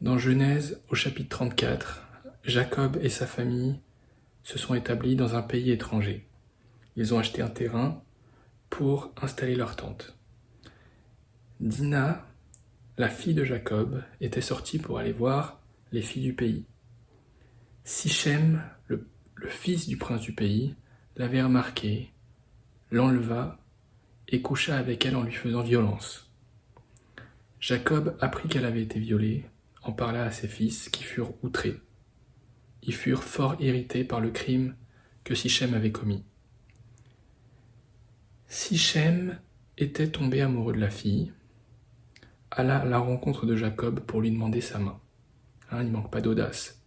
Dans Genèse, au chapitre 34, Jacob et sa famille se sont établis dans un pays étranger. Ils ont acheté un terrain pour installer leur tente. Dina, la fille de Jacob, était sortie pour aller voir les filles du pays. Sichem, le fils du prince du pays, l'avait remarquée, l'enleva et coucha avec elle en lui faisant violence. Jacob apprit qu'elle avait été violée, en parla à ses fils qui furent outrés. Ils furent fort irrités par le crime que Sichem avait commis. Sichem était tombé amoureux de la fille, alla à la rencontre de Jacob pour lui demander sa main. Il ne manque pas d'audace.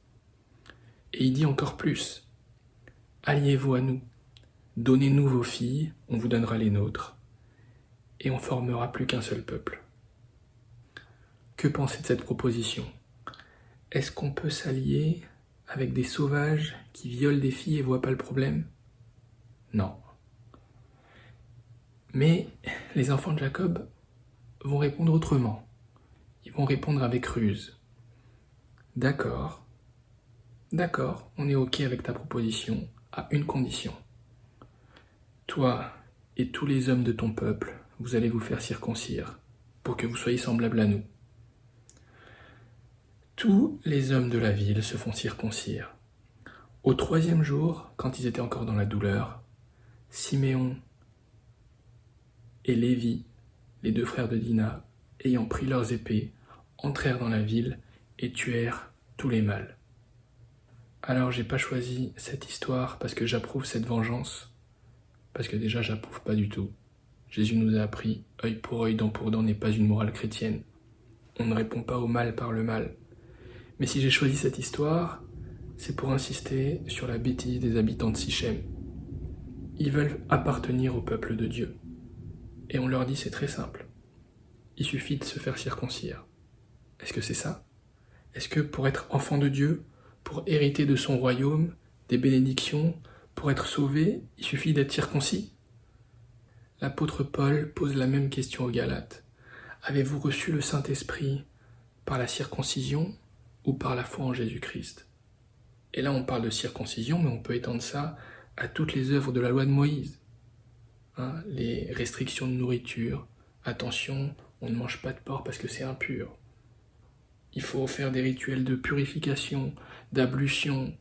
Et il dit encore plus, « Alliez-vous à nous, donnez-nous vos filles, on vous donnera les nôtres, et on formera plus qu'un seul peuple. » Que penser de cette proposition? Est-ce qu'on peut s'allier avec des sauvages qui violent des filles et ne voient pas le problème? Non. Mais les enfants de Jacob vont répondre autrement. Ils vont répondre avec ruse. D'accord, on est ok avec ta proposition, à une condition. Toi et tous les hommes de ton peuple, vous allez vous faire circoncire, pour que vous soyez semblables à nous. Tous les hommes de la ville se font circoncire. Au 3e jour, quand ils étaient encore dans la douleur, Siméon et Lévi, les 2 frères de Dina, ayant pris leurs épées, entrèrent dans la ville et tuèrent tous les mâles. Alors j'ai pas choisi cette histoire parce que j'approuve cette vengeance, parce que déjà j'approuve pas du tout. Jésus nous a appris, œil pour œil, dent pour dent n'est pas une morale chrétienne. On ne répond pas au mal par le mal. Mais si j'ai choisi cette histoire, c'est pour insister sur la bêtise des habitants de Sichem. Ils veulent appartenir au peuple de Dieu. Et on leur dit c'est très simple. Il suffit de se faire circoncire. Est-ce que c'est ça? Est-ce que pour être enfant de Dieu, pour hériter de son royaume, des bénédictions, pour être sauvé, il suffit d'être circoncis? L'apôtre Paul pose la même question aux Galates. Avez-vous reçu le Saint-Esprit par la circoncision ou par la foi en Jésus-Christ? Et là on parle de circoncision, mais on peut étendre ça à toutes les œuvres de la loi de Moïse. Les restrictions de nourriture, attention, on ne mange pas de porc parce que c'est impur. Il faut faire des rituels de purification, d'ablution.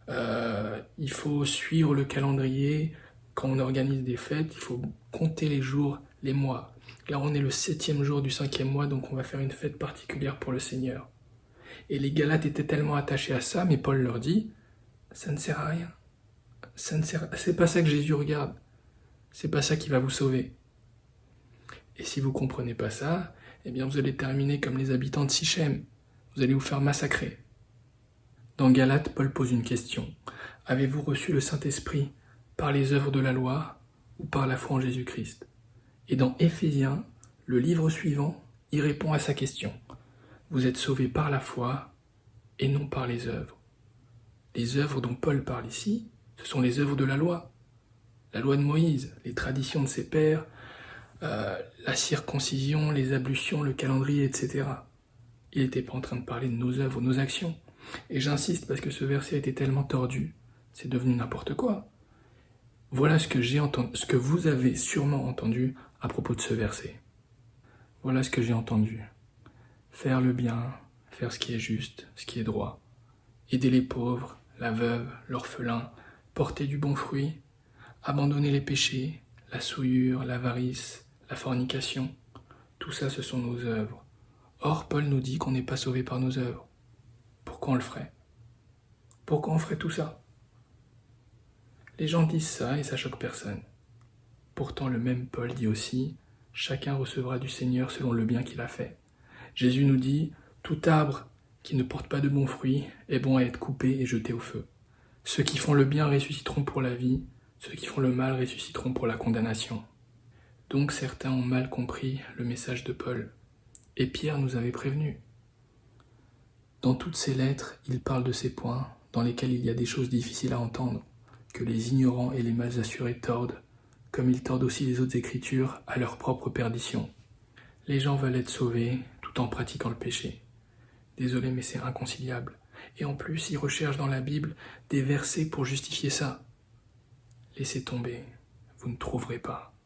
Il faut suivre le calendrier. Quand on organise des fêtes, il faut compter les jours, les mois. Là, on est le 7e jour du 5e mois, donc on va faire une fête particulière pour le Seigneur. Et les Galates étaient tellement attachés à ça, mais Paul leur dit, ça ne sert à rien. C'est pas ça que Jésus regarde. C'est pas ça qui va vous sauver. Et si vous comprenez pas ça, eh bien vous allez terminer comme les habitants de Sichem. Vous allez vous faire massacrer. Dans Galates, Paul pose une question. Avez-vous reçu le Saint-Esprit par les œuvres de la loi ou par la foi en Jésus-Christ? Et dans Éphésiens, le livre suivant, il répond à sa question. Vous êtes sauvés par la foi et non par les œuvres. Les œuvres dont Paul parle ici, ce sont les œuvres de la loi de Moïse, les traditions de ses pères, la circoncision, les ablutions, le calendrier, etc. Il n'était pas en train de parler de nos œuvres, nos actions. Et j'insiste parce que ce verset était tellement tordu, c'est devenu n'importe quoi. Voilà ce que vous avez sûrement entendu à propos de ce verset. Voilà ce que j'ai entendu. Faire le bien, faire ce qui est juste, ce qui est droit. Aider les pauvres, la veuve, l'orphelin, porter du bon fruit, abandonner les péchés, la souillure, l'avarice, la fornication. Tout ça, ce sont nos œuvres. Or, Paul nous dit qu'on n'est pas sauvé par nos œuvres. Pourquoi on le ferait? Pourquoi on ferait tout ça? Les gens disent ça et ça choque personne. Pourtant, le même Paul dit aussi « Chacun recevra du Seigneur selon le bien qu'il a fait ». Jésus nous dit « Tout arbre qui ne porte pas de bons fruits est bon à être coupé et jeté au feu. Ceux qui font le bien ressusciteront pour la vie, ceux qui font le mal ressusciteront pour la condamnation. » Donc certains ont mal compris le message de Paul. Et Pierre nous avait prévenus. Dans toutes ses lettres, il parle de ces points dans lesquels il y a des choses difficiles à entendre, que les ignorants et les mal assurés tordent, comme ils tordent aussi les autres écritures à leur propre perdition. Les gens veulent être sauvés tout en pratiquant le péché. Désolé, mais c'est inconciliable. Et en plus, ils recherchent dans la Bible des versets pour justifier ça. Laissez tomber, vous ne trouverez pas.